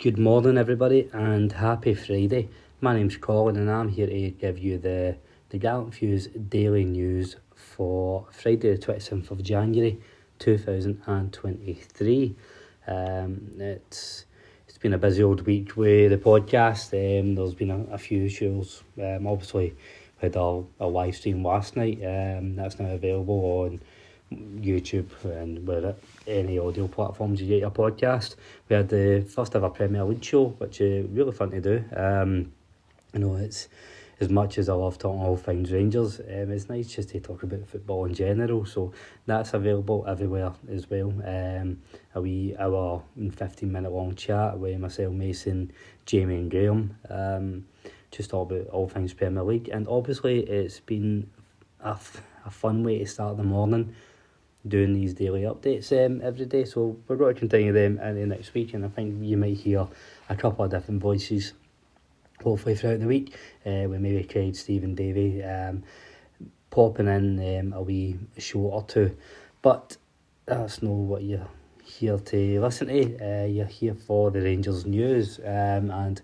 Good morning, everybody, and happy Friday. My name's Colin, and I'm here to give you the Gallant Views daily news for Friday, the 27th of January, 2023. It's been a busy old week with the podcast. There's been a few shows. Obviously, we had a live stream last night. That's now available on YouTube and where any audio platforms you get your podcast. We had the first ever Premier League show, which is really fun to do. It's as much as I love talking all things Rangers, it's nice just to talk about football in general, so that's available everywhere as well. A wee hour and 15-minute long chat with myself, Mason, Jamie and Graham, just talk about all things Premier League. And obviously it's been a fun way to start the morning, doing these daily updates every day, so we're going to continue them into next week, and I think you might hear a couple of different voices hopefully throughout the week, with maybe Craig, Stephen, Davey popping in a wee show or two, but that's not what you're here to listen to. You're here for the Rangers news, and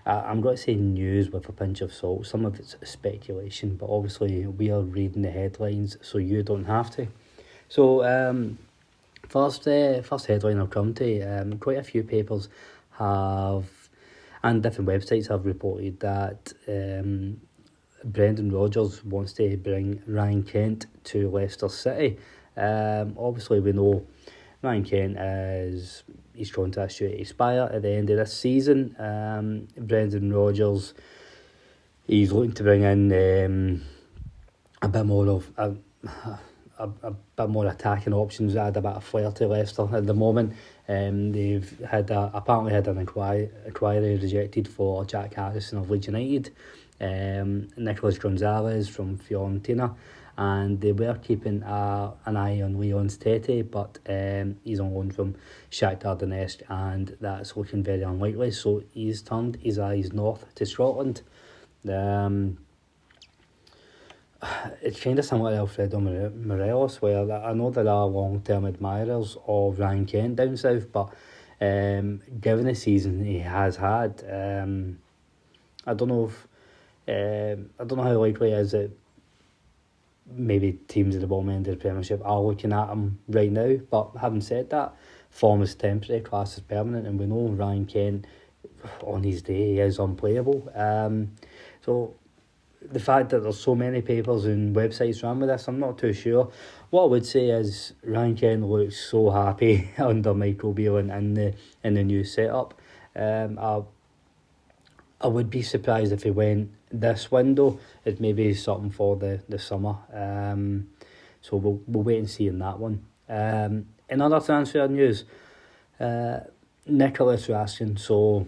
I'm going to say news with a pinch of salt. Some of it's speculation, but obviously we are reading the headlines, so you don't have to. So, first headline I'll come to, quite a few papers have, and different websites have reported that Brendan Rodgers wants to bring Ryan Kent to Leicester City. Obviously we know Ryan Kent his contract's due to expire at the end of this season. Brendan Rodgers, he's looking to bring in a bit more of a bit more attacking options. Add a bit of flair to Leicester at the moment. They've apparently had an inquiry rejected for Jack Harrison of Leeds United, Nicolas Gonzalez from Fiorentina, and they were keeping an eye on Leon Tete, but he's on loan from Shakhtar Donetsk, and that's looking very unlikely. So he's turned his eyes north to Scotland. It's kind of similar to Alfredo Morelos, where I know there are long-term admirers of Ryan Kent down south, but given the season he has had, I don't know how likely it is that maybe teams at the bottom end of the Premiership are looking at him right now. But having said that, form is temporary, class is permanent, and we know Ryan Kent, on his day, he is unplayable. So the fact that there's so many papers and websites run with this, I'm not too sure. What I would say is Ryan Kent looks so happy under Michael Beale in the new setup. I would be surprised if he went this window. It's maybe something for the summer. So we'll wait and see in that one. In other transfer news, Nicholas Raskin. So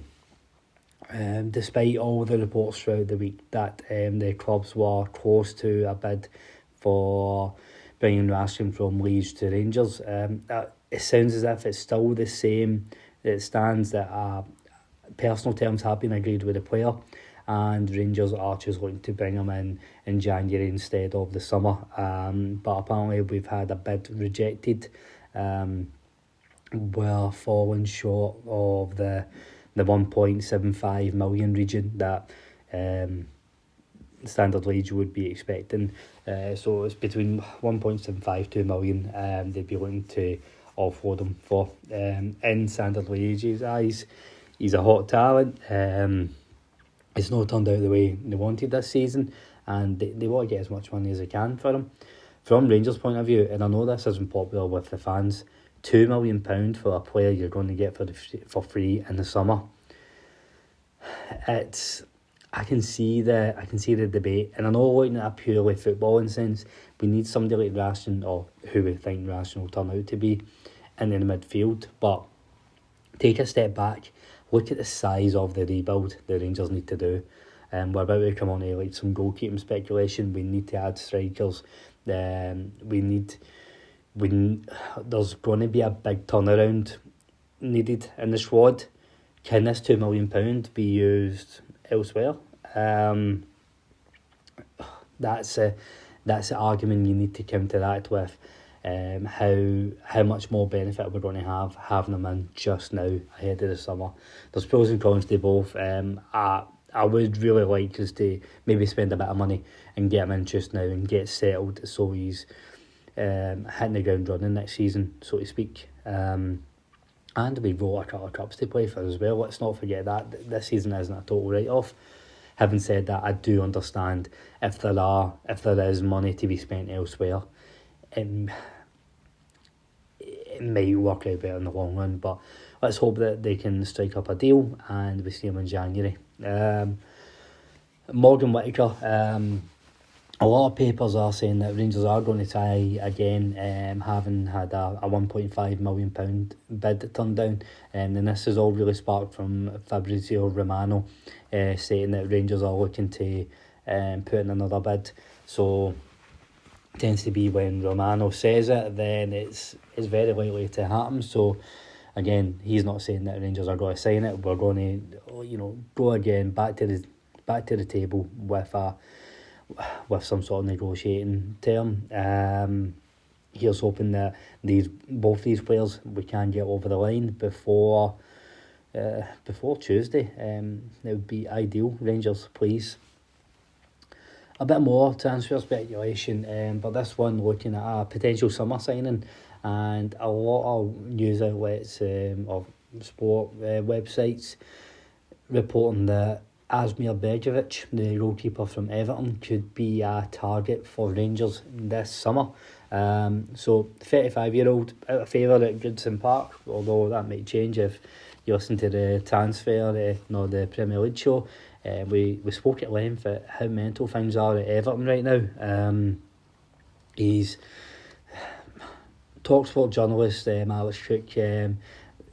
despite all the reports throughout the week that the clubs were close to a bid for bringing Raskin from Leeds to Rangers, it sounds as if it's still the same. It stands that personal terms have been agreed with the player, and Rangers are just looking to bring him in January instead of the summer. But apparently we've had a bid rejected. We're falling short of the 1.75 million region that Standard Liège would be expecting. So it's between 1.75 2 million they'd be looking to offload him for. In Standard Liège's eyes, he's a hot talent. It's not turned out the way they wanted this season, and they want to get as much money as they can for him. From Rangers' point of view, and I know this isn't popular with the fans, £2 million for a player you're going to get for free in the summer. I can see the debate, and I know looking at a purely footballing sense, we need somebody like Raskin, or who we think Raskin will turn out to be, in the midfield. But take a step back, look at the size of the rebuild the Rangers need to do. We're about to come on to some goalkeeping speculation. We need to add strikers. There's going to be a big turnaround needed in the squad. Can this £2 million be used elsewhere? That's the argument you need to counteract with. how much more benefit we're going to have having them in just now ahead of the summer. There's pros and cons to both. I would really like us to maybe spend a bit of money and get him in just now and get settled so he's hitting the ground running next season, so to speak. And we've got a couple of cups to play for as well. Let's not forget that this season isn't a total write-off. Having said that, I do understand if there is money to be spent elsewhere, it might work out better in the long run. But let's hope that they can strike up a deal and we see them in January. Morgan Whittaker. A lot of papers are saying that Rangers are going to try again, having had a £1.5 million bid turned down. And this is all really sparked from Fabrizio Romano saying that Rangers are looking to put in another bid. So it tends to be when Romano says it, then it's very likely to happen. So again, he's not saying that Rangers are going to sign it. We're going to, go again back to the table with some sort of negotiating term. Here's hoping that both these players we can get over the line before Tuesday. It would be ideal. Rangers, please. A bit more transfer speculation, but this one looking at a potential summer signing, and a lot of news outlets or sport websites reporting that Asmir Begovic, the goalkeeper from Everton, could be a target for Rangers this summer. So 35-year-old out of favour at Goodson Park, although that might change if you listen to the the Premier League show. We spoke at length at how mental things are at Everton right now. He's Talksport journalist Alex Cook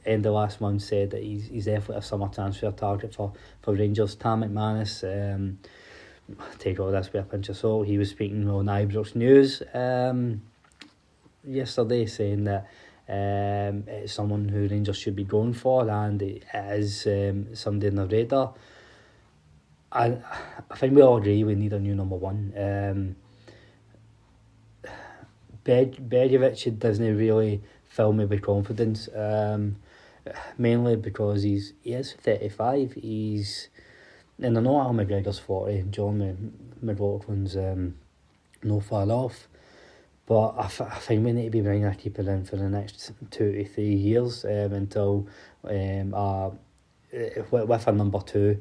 end of last month said that he's definitely a summer transfer target for Rangers. Tam McManus, take all this with a pinch of salt, he was speaking on Ibrox News yesterday saying that it's someone who Rangers should be going for, and it is somebody in the radar. I think we all agree we need a new number one. Begovic doesn't really fill me with confidence, mainly because he is 35. And I know Al McGregor's 40, John McLaughlin's no far off, but I think we need to be bringing a keeper in for the next 2 to 3 years until with a number two,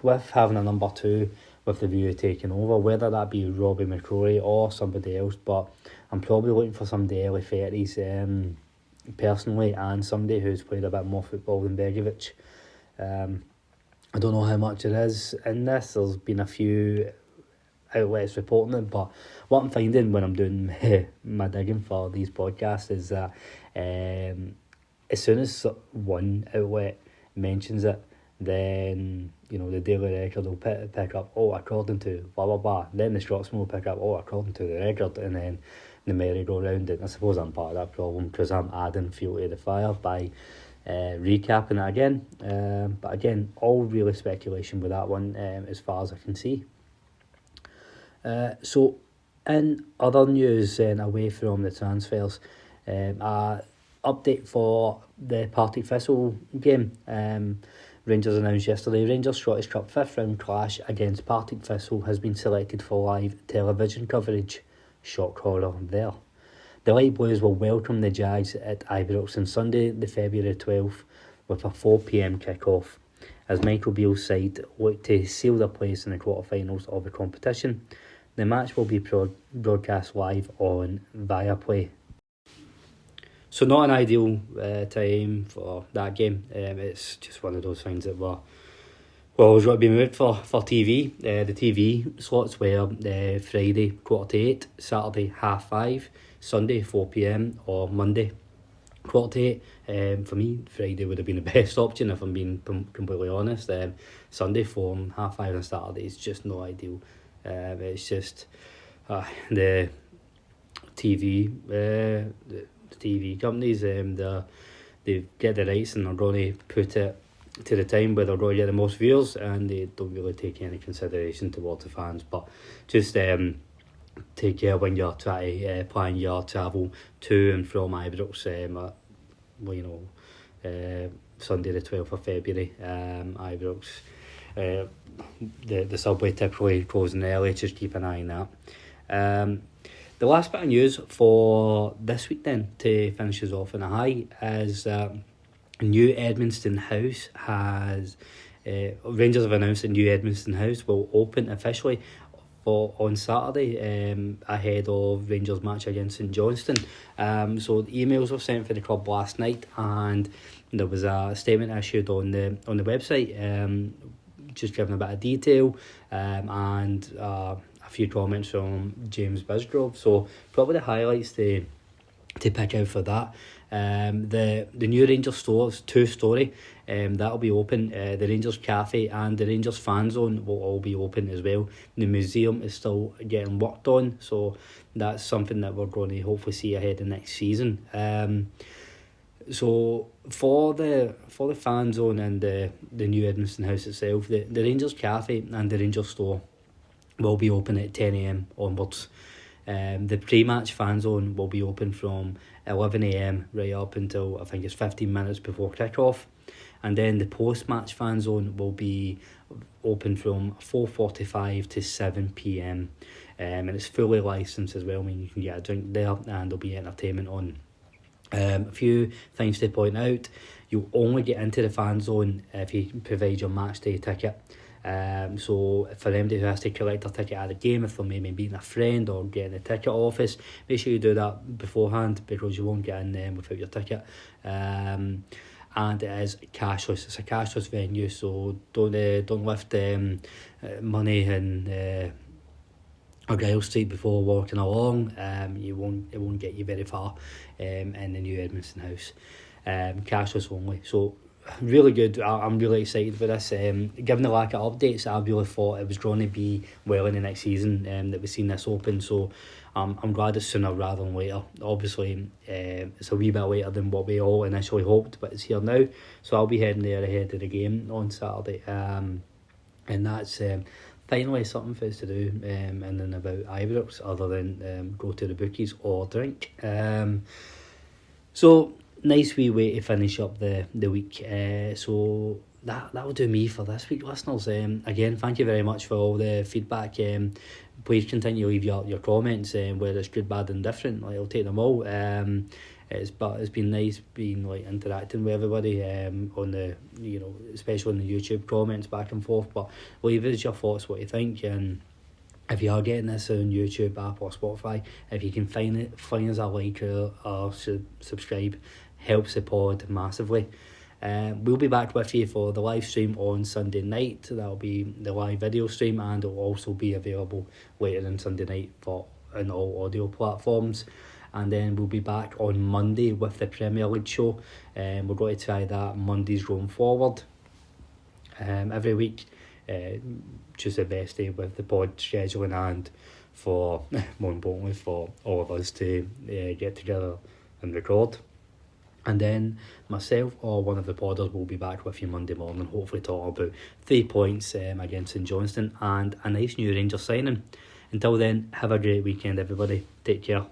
with having a number two with the view of taking over, whether that be Robbie McCrory or somebody else. But I'm probably looking for somebody early 30s personally, and somebody who's played a bit more football than Begovic. I don't know how much it is in this. There's been a few outlets reporting it, but what I'm finding when I'm doing my digging for these podcasts is that as soon as one outlet mentions it, then the Daily Record will pick up, according to blah blah blah. Then the Scotsman will pick up, according to the Record, and then the merry-go-round. And I suppose I'm part of that problem because I'm adding fuel to the fire by recapping it again. But again, all really speculation with that one, as far as I can see. So in other news, away from the transfers, update for the Partick Thistle game. Rangers announced yesterday Rangers Scottish Cup 5th round clash against Partick Thistle has been selected for live television coverage. Shock horror there. The Light Blues will welcome the Jags at Ibrox on Sunday, the February 12th, with a 4 p.m. kick-off, as Michael Beale's side look to seal their place in the quarter-finals of the competition. The match will be broadcast live on Viaplay. So not an ideal time for that game. It's just one of those things that was going to be moved for TV. The TV slots were Friday 4:45, Saturday 5:30, Sunday 4 p.m. or Monday 4:45. For me, Friday would have been the best option if I'm being completely honest. Sunday 4 and 5:30 on Saturday is just not ideal. It's just the TV the TV companies, they get the rights and they're going to put it to the time where they're going to get the most viewers, and they don't really take any consideration towards the fans. But just take care when you're trying to plan your travel to and from Ibrox. Sunday the 12th of February, Ibrox. The subway typically closing early, just keep an eye on that. The last bit of news for this week then, to finish us off on a high, is new Edmiston House has... Rangers have announced a new Edmiston House will open officially on Saturday, ahead of Rangers match against St Johnstone. So the emails were sent for the club last night, and there was a statement issued on the website, just giving a bit of detail, and a few comments from James Bisgrove. So probably the highlights to pick out for that. The new Rangers store is two-storey. That'll be open. The Rangers Cafe and the Rangers Fan Zone will all be open as well. The museum is still getting worked on, so that's something that we're going to hopefully see ahead of next season. So for the Fan Zone and the new Edmiston House itself, the Rangers Cafe and the Rangers store will be open at 10 AM onwards. The pre-match Fan Zone will be open from 11 AM right up until I think it's 15 minutes before kick-off, and then the post-match Fan Zone will be open from 4:45 to 7 PM, and it's fully licensed as well. I mean, you can get a drink there and there'll be entertainment on. A few things to point out: you'll only get into the Fan Zone if you provide your match day ticket. So for anybody who has to collect a ticket at the game, if they're maybe meeting a friend or getting a ticket office, make sure you do that beforehand, because you won't get in there without your ticket. And it is cashless. It's a cashless venue, so don't lift money in Argyle Street before walking along. It won't get you very far in the new Edmiston House. Cashless only. So really good. I'm really excited for this. Given the lack of updates, I really thought it was going to be well in the next season that we've seen this open. So I'm glad it's sooner rather than later. Obviously, it's a wee bit later than what we all initially hoped, but it's here now. So I'll be heading there ahead of the game on Saturday. And that's finally something for us to do in and about Ibrox, other than go to the bookies or drink. So nice wee way to finish up the week. So that'll do me for this week, listeners. Again, thank you very much for all the feedback. Please continue to leave your comments, whether it's good, bad, and different. I'll take them all. It's been nice being interacting with everybody on the, especially on the YouTube comments back and forth. But leave us your thoughts, what you think, and if you are getting this on YouTube, app or Spotify, if you can find us a like or subscribe, helps the pod massively. We'll be back with you for the live stream on Sunday night. That'll be the live video stream, and it'll also be available later on Sunday night on all audio platforms. And then we'll be back on Monday with the Premier League show. We're going to try that Mondays going forward. Every week, just the best day with the pod scheduling, and for more importantly for all of us to get together and record. And then myself or one of the podders will be back with you Monday morning, hopefully talking about 3 points against St Johnstone and a nice new Rangers signing. Until then, have a great weekend, everybody. Take care.